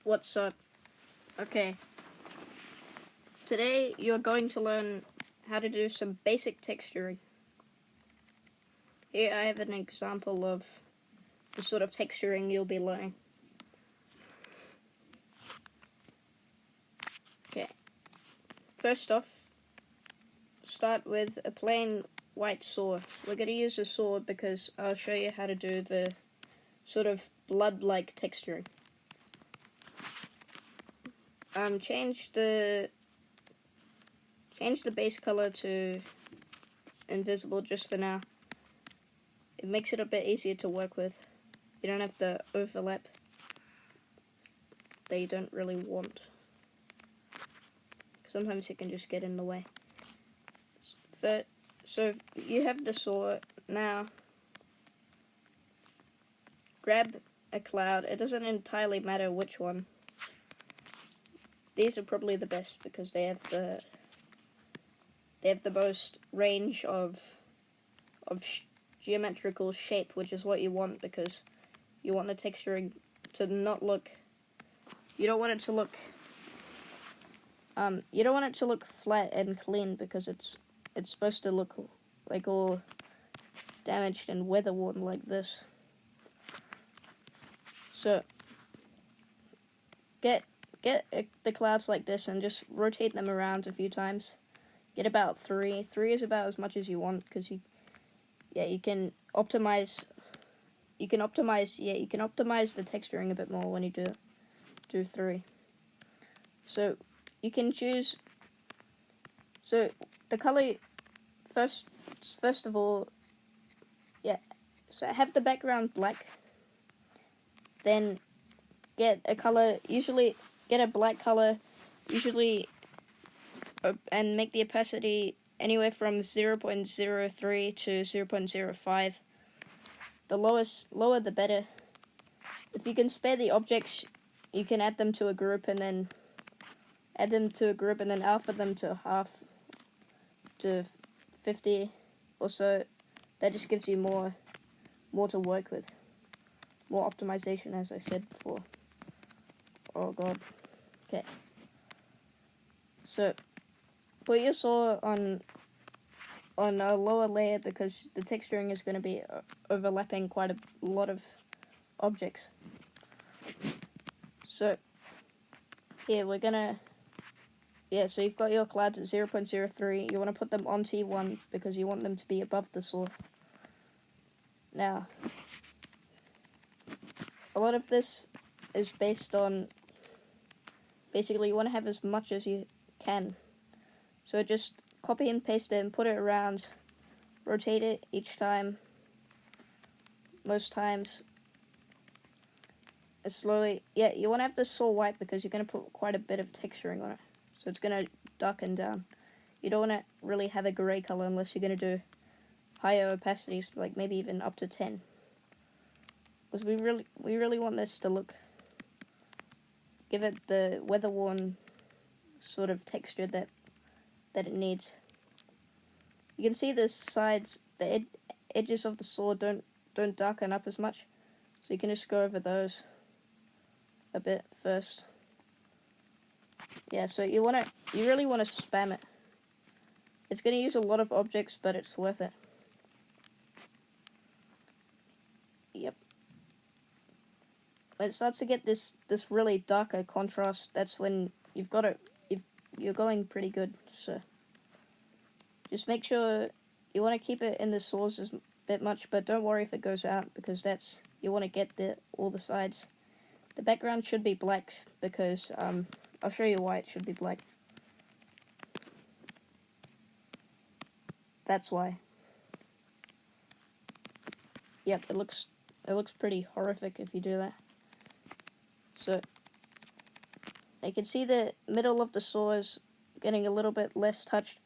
What's up? Okay. Today you're going to learn how to do some basic texturing. Here I have an example of the sort of texturing you'll be learning. Okay. First off, start with a plain white sword. We're going to use a sword because I'll show you how to do the sort of blood-like texturing. Change the base color to invisible just for now. It makes it a bit easier to work with. You don't have the overlap that you don't really want. Sometimes it can just get in the way. So you have the sword now. Grab a cloud. It doesn't entirely matter which one. These are probably the best because they have the most range of geometrical shape, which is what you want because you want the texturing to not look. You don't want it to look. You don't want it to look flat and clean because it's supposed to look like all damaged and weather-worn like this. So get the clouds like this and just rotate them around a few times. Get about 3. 3 is about as much as you want because you can optimize the texturing a bit more when you do 3. So you can choose. So the color first of all, so have the background black. Then get a color. Usually get a black color. Usually, and make the opacity anywhere from 0.03 to 0.05. The lower the better. If you can spare the objects, you can add them to a group and then alpha them to half to 50 or so. That just gives you more to work with. More optimization, as I said before. Oh god. Okay. So put your saw on a lower layer because the texturing is going to be overlapping quite a lot of objects. So here we're gonna. So you've got your clouds at 0.03. You want to put them on T1 because you want them to be above the saw. Now, a lot of this is based on. Basically, you want to have as much as you can. So just copy and paste it and put it around. Rotate it each time. Most times. As slowly. Yeah, you want to have the saw white because you're going to put quite a bit of texturing on it. So it's going to darken down. You don't want to really have a grey color unless you're going to do higher opacities, like maybe even up to 10. Because we really want this to look. Give it the weather-worn sort of texture that it needs. You can see the sides, the edges of the sword don't darken up as much, so you can just go over those a bit first. Yeah, so you really want to spam it. It's going to use a lot of objects, but it's worth it. Yep. When it starts to get this really darker contrast, that's when you're going pretty good. So just make sure you want to keep it in the source a bit much, but don't worry if it goes out because you want to get all the sides. The background should be black because I'll show you why it should be black. That's why. Yep, it looks pretty horrific if you do that. So you can see the middle of the saw is getting a little bit less touched,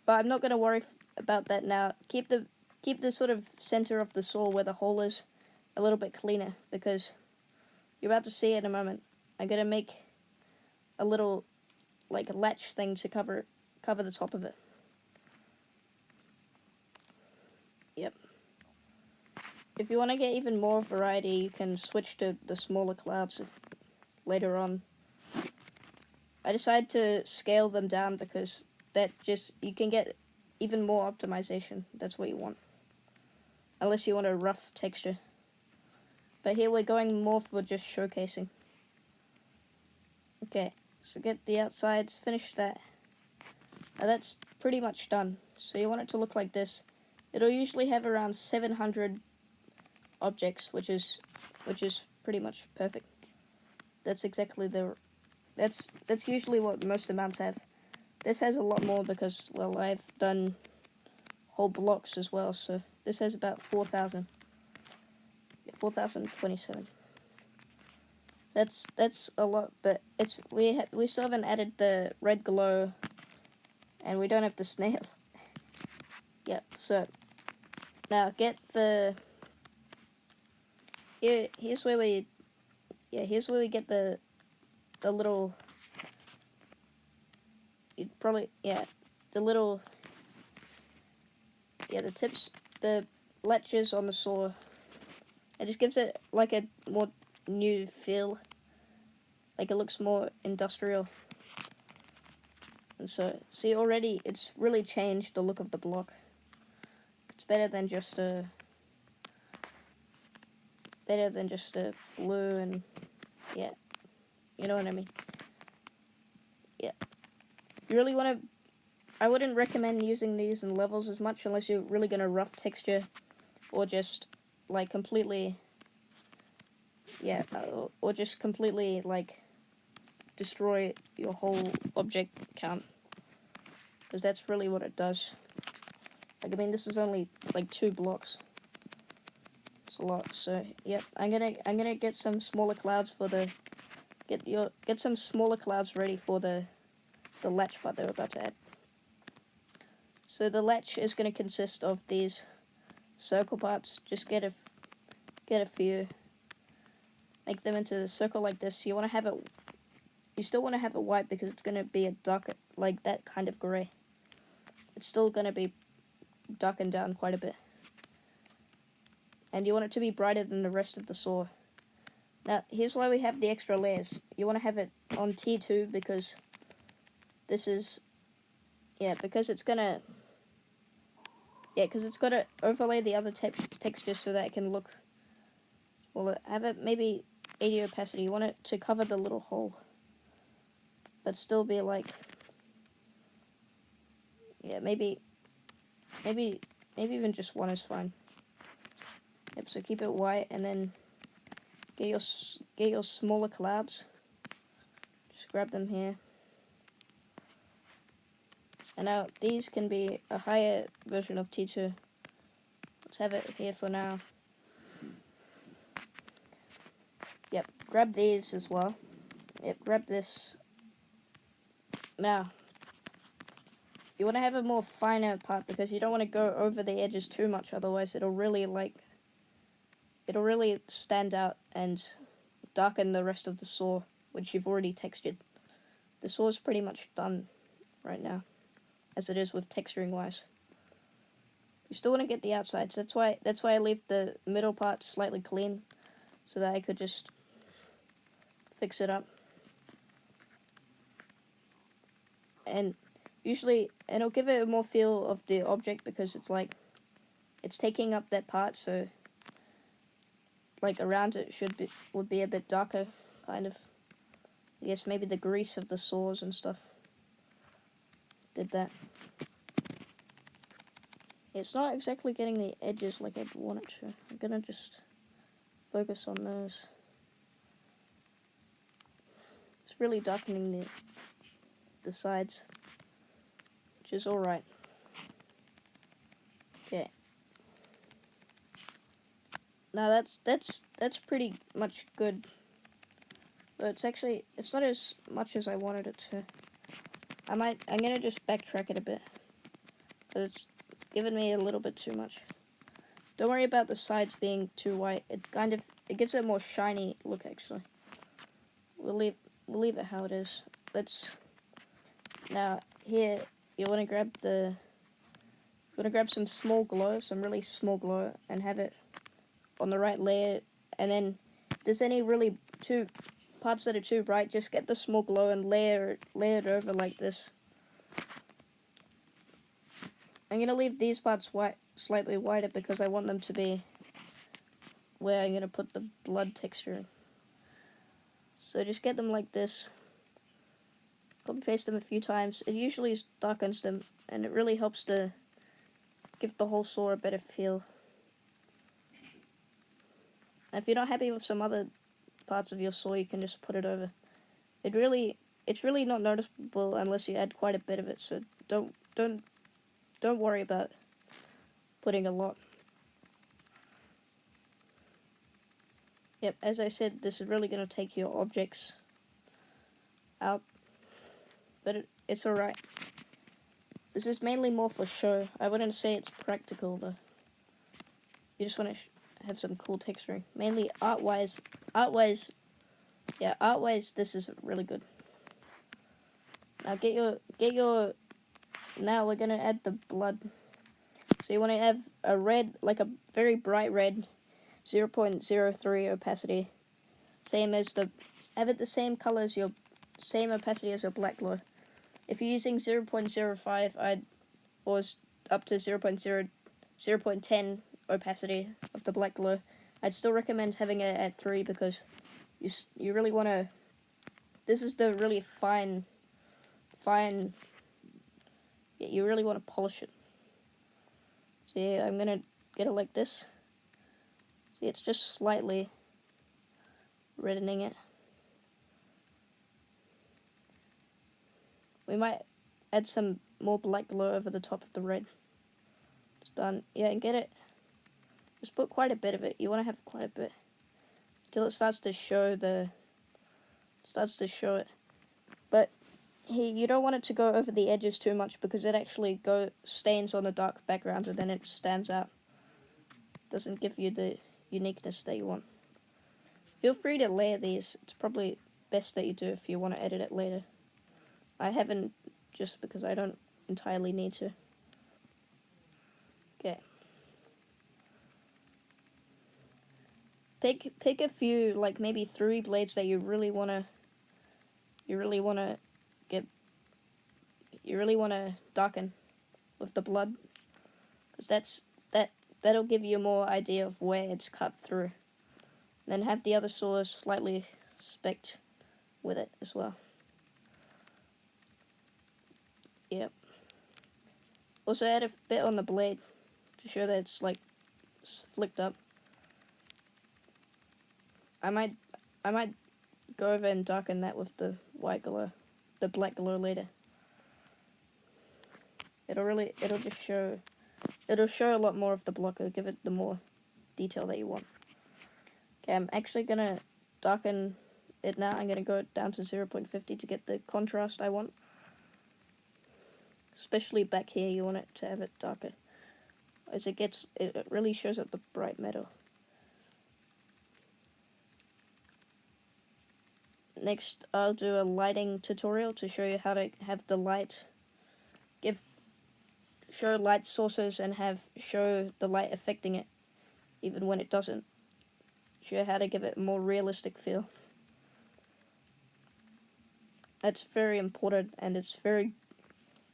but I'm not going to worry about that now. Keep the sort of center of the saw where the hole is a little bit cleaner because you're about to see it in a moment. I'm going to make a little like a latch thing to cover the top of it. Yep. If you want to get even more variety, you can switch to the smaller clouds later on. I decided to scale them down because you can get even more optimization. That's what you want. Unless you want a rough texture. But here we're going more for just showcasing. Okay, so get the outsides, finish that. Now that's pretty much done. So you want it to look like this. It'll usually have around 700 objects, which is pretty much perfect. That's exactly that's usually what most amounts have. This has a lot more because, well, I've done whole blocks as well, so this has about 4,000. 4,027. That's a lot, but we still haven't added the red glow, and we don't have the snail. Yep. So now get the here's where we get the little the tips, the latches on the saw. It just gives it like a more new feel. Like it looks more industrial. And so, see, already it's really changed the look of the block. It's better than just a blue, and yeah, you know what I mean. Yeah, you really want to. I wouldn't recommend using these in levels as much unless you're really gonna rough texture, or just like completely. Yeah, or just completely like destroy your whole object count, because that's really what it does. Like, I mean, this is only like 2 blocks. It's a lot. So yep, I'm gonna get some smaller clouds for the get some smaller clouds ready for the latch part that we're about to add. So the latch is gonna consist of these circle parts. Just get a few. Make them into a circle like this. You want to have it. You still want to have it white because it's going to be a dark, like that kind of gray. It's still going to be darkened down quite a bit. And you want it to be brighter than the rest of the saw. Now, here's why we have the extra layers. You want to have it on tier 2 because this is, because it's going to, because it's got to overlay the other textures so that it can look, well, have it maybe 80 opacity. You want it to cover the little hole, but still be like, maybe even just 1 is fine. Yep. So keep it white, and then get your smaller clouds. Just grab them here. And now these can be a higher version of T2. Let's have it here for now. Yep, grab these as well. Yep, grab this. Now, you want to have a more finer part because you don't want to go over the edges too much, otherwise it'll really stand out and darken the rest of the saw, which you've already textured. The saw is pretty much done right now, as it is with texturing wise. You still want to get the outsides. That's why I leave the middle part slightly clean, so that I could just fix it up. And usually it'll give it a more feel of the object because it's like it's taking up that part, so like around it would be a bit darker, kind of. I guess maybe the grease of the saws and stuff did that. It's not exactly getting the edges like I'd want it to. I'm gonna just focus on those. It's really darkening the sides, which is alright. Okay. Now that's pretty much good. But it's not as much as I wanted it to. I'm gonna just backtrack it a bit, because it's given me a little bit too much. Don't worry about the sides being too white. It gives it a more shiny look, actually. We'll leave it how it is. Now here you want to grab some small glow, some really small glow, and have it on the right layer. And then if there's any really 2 parts that are too bright, just get the small glow and layer it over like this. I'm going to leave these parts white, slightly whiter, because I want them to be where I'm going to put the blood texture in. So just get them like this. Copy paste them a few times. It usually darkens them, and it really helps to give the whole saw a better feel. And if you're not happy with some other parts of your saw, you can just put it over. It's really not noticeable unless you add quite a bit of it. So don't worry about putting a lot. Yep, as I said, this is really going to take your objects out, but it's alright. This is mainly more for show. I wouldn't say it's practical though. You just want to have some cool texturing. Mainly art-wise, this is really good. Now now we're going to add the blood. So you want to have a red, like a very bright red, 0.03 opacity. Have it the same color as same opacity as your black glow. If you're using 0.05, or up to 0.10 opacity of the black glow, I'd still recommend having it at 3 because you really want to. This is the really fine. Yeah, you really want to polish it. So yeah, I'm gonna get it like this. See, it's just slightly reddening it. We might add some more black glow over the top of the red. It's done. Yeah, and get it. Just put quite a bit of it. You want to have quite a bit till it starts to show it. But you don't want it to go over the edges too much because it actually stains on the dark background and then it stands out. Doesn't give you the uniqueness that you want. Feel free to layer these. It's probably best that you do if you want to edit it later. I haven't, just because I don't entirely need to. Okay. Pick a few, like maybe 3 blades that you really wanna darken with the blood, because that'll give you a more idea of where it's cut through. Then have the other saws slightly specced with it as well. Yep. Also add a bit on the blade to show that it's like flicked up. I might go over and darken that with the white glow, the black glow later. It'll show a lot more of the block. It'll give it the more detail that you want. Okay, I'm actually gonna darken it now. I'm gonna go down to 0.50 to get the contrast I want. Especially back here, you want it to have it darker. As it really shows up the bright metal. Next, I'll do a lighting tutorial to show you how to have the light show light sources and show the light affecting it, even when it doesn't. Show how to give it a more realistic feel. That's very important, and it's very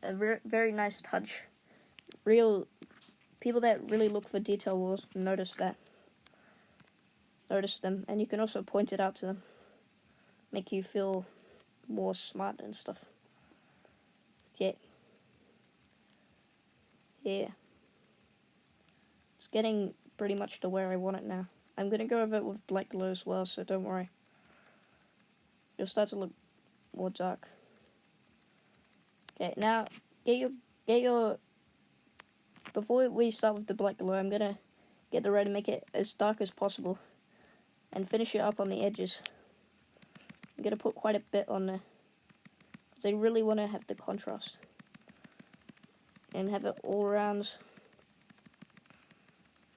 nice touch. People that really look for detail will notice them, and you can also point it out to them, make you feel more smart and stuff. Okay. Yeah. It's getting pretty much to where I want it now. I'm gonna go over it with black glow as well, so don't worry. It'll start to look more dark. Okay, now get your before we start with the black glow, I'm gonna get the red and make it as dark as possible and finish it up on the edges. I'm gonna put quite a bit on there because I really want to have the contrast and have it all around.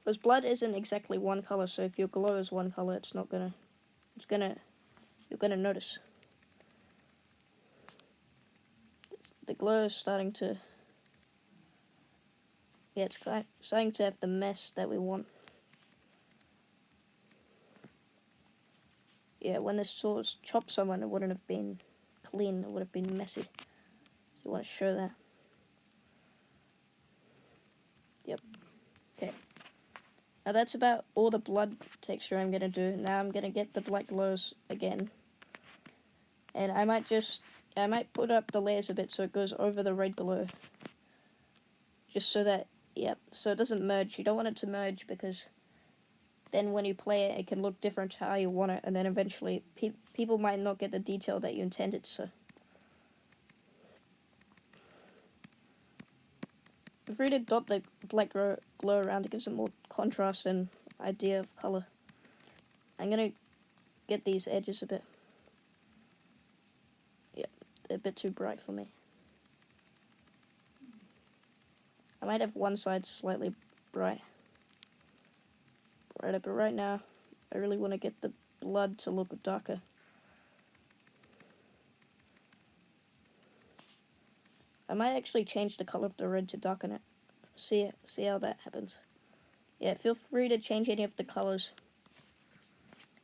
Because blood isn't exactly one color, so if your glow is one color, you're gonna notice. The glow is starting to, it's starting to have the mess that we want. yeah, when the saws chopped someone, it wouldn't have been clean. It would have been messy. So you want to show that. Yep. Okay. Now that's about all the blood texture I'm gonna do. Now I'm gonna get the black glows again, and I might put up the layers a bit so it goes over the red glow, just so that, yep, so it doesn't merge. You don't want it to merge because then when you play it, it can look different to how you want it, and then eventually people might not get the detail that you intended. So feel free to dot the black glow around. It gives it more contrast and idea of color. I'm gonna get these edges a bit. Yeah, they're a bit too bright for me. I might have one side slightly brighter, but right now I really want to get the blood to look darker. I might actually change the color of the red to darken it. See how that happens. Yeah, feel free to change any of the colors.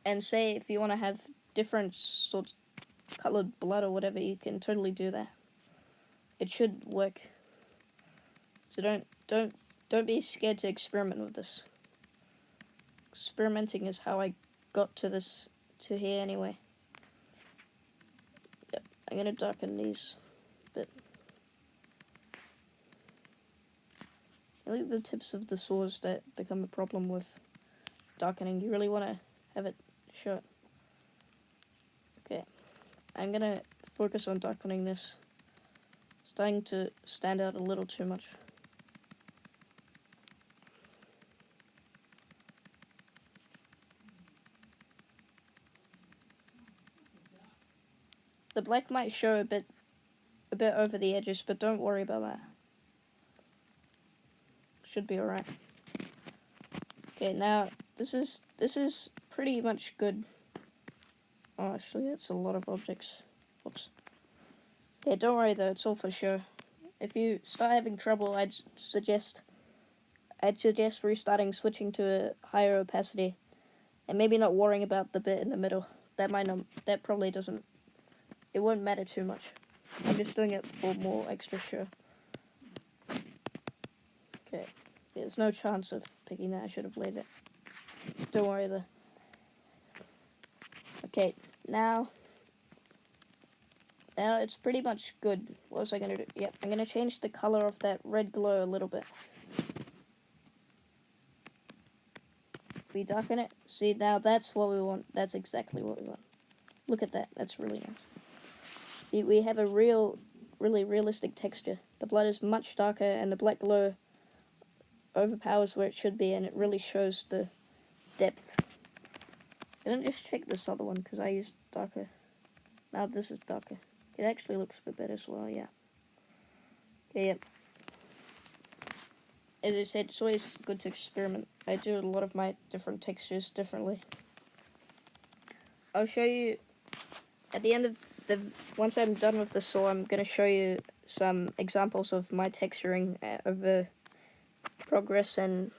And say if you want to have different sorts of colored blood or whatever, you can totally do that. It should work. So don't be scared to experiment with this. Experimenting is how I got to here anyway. Yep, I'm gonna darken these a bit. I like the tips of the saws that become a problem with darkening. You really want to have it short. Okay, I'm gonna focus on darkening this. It's starting to stand out a little too much. The black might show a bit over the edges, but don't worry about that. Should be alright. Okay, now this is pretty much good. Oh, actually, that's a lot of objects. Oops. Yeah, don't worry though, it's all for sure. If you start having trouble, I'd suggest restarting, switching to a higher opacity, and maybe not worrying about the bit in the middle. That probably doesn't. It won't matter too much. I'm just doing it for more extra show. Okay. Yeah, there's no chance of picking that. I should have laid it. Don't worry though. Okay, now it's pretty much good. What was I gonna do? Yep, I'm gonna change the color of that red glow a little bit. We darken it. See, now that's what we want. That's exactly what we want. Look at that. That's really nice. See, we have a really realistic texture. The blood is much darker, and the black glow overpowers where it should be, and it really shows the depth. I didn't just check this other one because I used darker. Now this is darker. It actually looks a bit better as well, yeah. Okay, yep. As I said, it's always good to experiment. I do a lot of my different textures differently. I'll show you at the end of once I'm done with the saw, I'm going to show you some examples of my texturing over progress and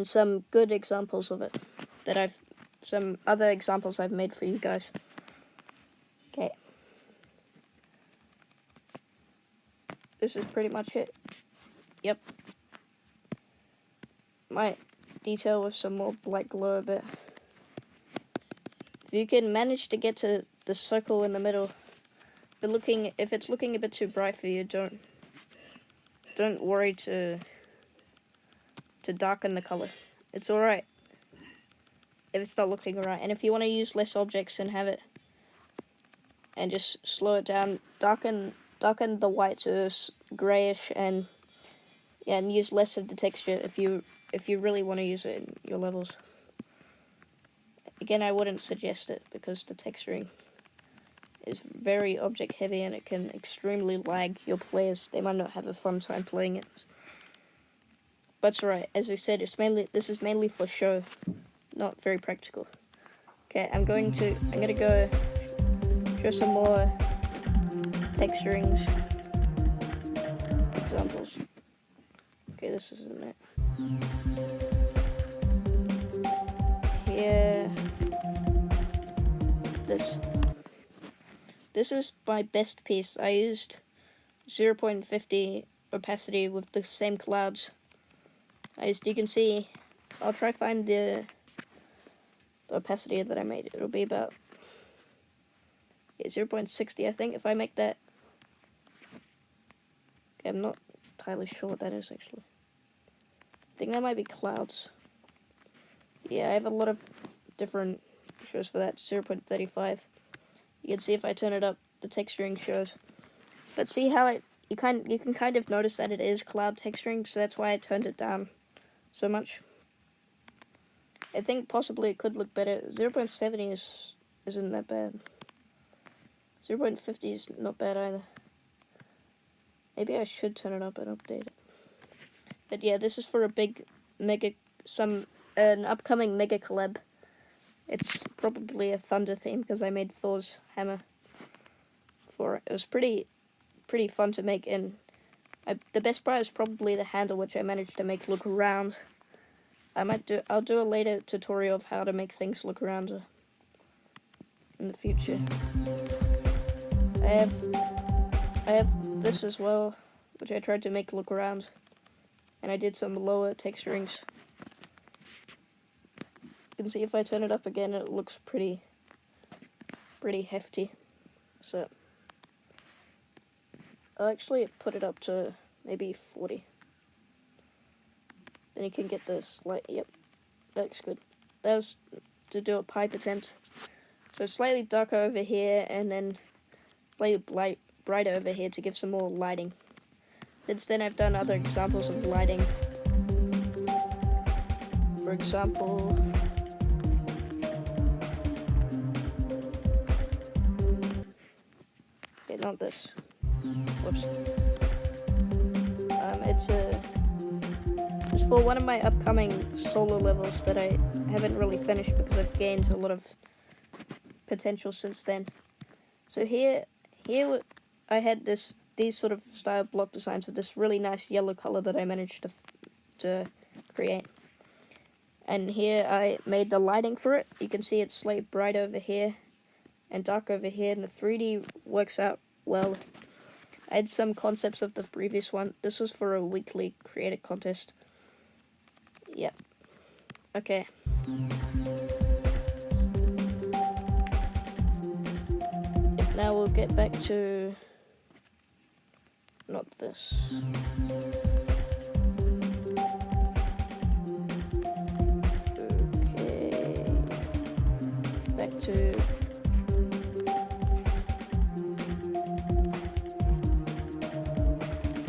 some good examples of it some other examples I've made for you guys. Okay. This is pretty much it. Yep. Might detail with some more black glow a bit. If you can manage to get to the circle in the middle, but if it's looking a bit too bright for you, don't worry to darken the color. It's alright if it's not looking right. And if you want to use less objects and have it, and just slow it down, darken the white to grayish, and use less of the texture if you really want to use it in your levels. Again, I wouldn't suggest it because the texturing is very object heavy and it can extremely lag your players. They might not have a fun time playing it. But it's alright. As we said, this is mainly for show, not very practical. Okay, I'm gonna go show some more texturings examples. Okay, this isn't it. Here. this. This is my best piece. I used 0.50 opacity with the same clouds. As you can see, I'll try find the opacity that I made. It'll be about 0.60, I think, if I make that. Okay, I'm not entirely sure what that is, actually. I think that might be clouds. Yeah, I have a lot of different shows for that. 0.35. You can see if I turn it up, the texturing shows. But see how you can kind of notice that it is cloud texturing, so that's why I turned it down so much. I think possibly it could look better. 0.70 isn't that bad. 0.50 is not bad either. Maybe I should turn it up and update it. But yeah, this is for a big an upcoming mega collab. It's probably a thunder theme because I made Thor's hammer for it. It was pretty fun to make, and the best part is probably the handle, which I managed to make look round. I'll do a later tutorial of how to make things look rounder in the future. I have this as well, which I tried to make look round, and I did some lower texturings. You can see if I turn it up again, it looks pretty hefty. So I'll actually put it up to maybe 40. Then you can get the slight, yep, that looks good. That was to do a pipe attempt. So slightly darker over here, and then slightly brighter over here to give some more lighting. Since then I've done other examples of lighting. For example, okay, not this. Whoops. It's for one of my upcoming solo levels that I haven't really finished because I've gained a lot of potential since then. So here I had these sort of style block designs with this really nice yellow color that I managed to create. And here I made the lighting for it. You can see it's slightly bright over here and dark over here, and the 3D works out well. I had some concepts of the previous one. This was for a weekly creative contest. Yep. Okay. Yep, now we'll get back to not this. Okay. Back to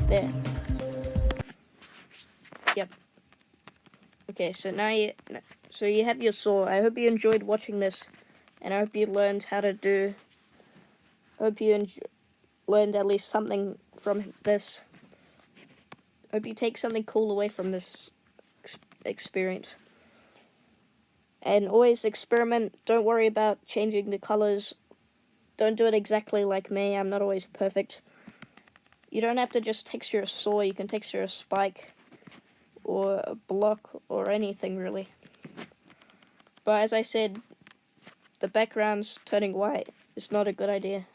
there. Yep. Okay, so now you have your saw. I hope you enjoyed watching this, and I hope you learned how to do. I hope you learned at least something from this. I hope you take something cool away from this experience. And always experiment. Don't worry about changing the colors. Don't do it exactly like me. I'm not always perfect. You don't have to just texture a saw. You can texture a spike or a block or anything really. But as I said, the background's turning white is not a good idea.